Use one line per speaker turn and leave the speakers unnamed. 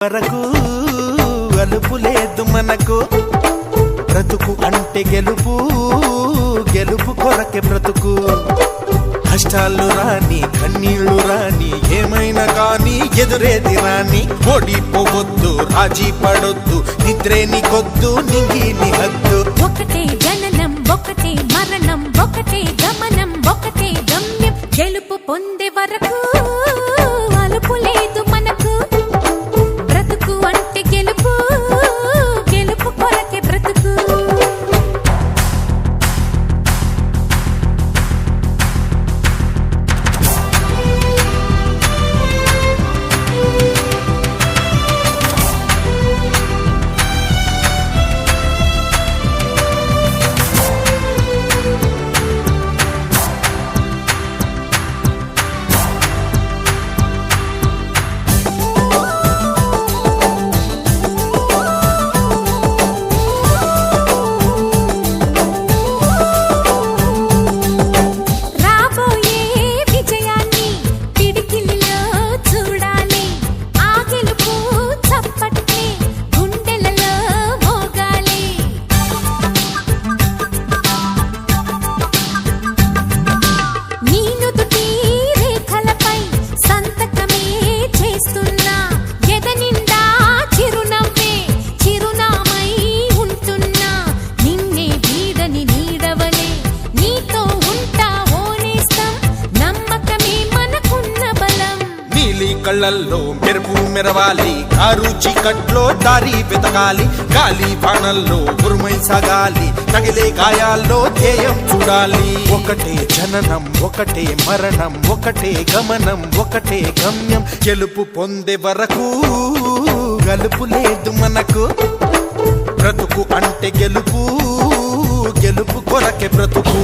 వరకు అలుపు లేదు మనకు, బ్రతుకు అంటే గెలుపు, గెలుపు కొరకే బ్రతుకు. కష్టాలు రాని కన్నీళ్లు రాని ఏమైనా కానీ ఎదురేది రాని, ఓడిపోవద్దు రాజీ పడొద్దు, నిద్రే నీకొద్దు నింగి నీ హద్దు.
ఒకటే జననం ఒకటే మరణం ఒకటే గమనం ఒకటే గమ్యం, గెలుపు పొందే వరకు అలుపు లేదు మనకు, బ్రతుకు అంటే గెలుపు, గెలుపు కొరకే బ్రతుకు.
కళ్ళల్లో మెరుపు మెరవాలి, కారు చీకట్లో దారి వెతకాలి, గాలి బాణల్లో ఉరుమై సాగాలి, తగిలే గాయాల్లో ధ్యేయం చూడాలి. ఒకటే జననం ఒకటే మరణం ఒకటే గమనం ఒకటే గమ్యం, గెలుపు పొందే వరకు గలుపు లేదు మనకు, బ్రతుకు అంటే గెలుపు, గెలుపు కొరకే బ్రతుకు.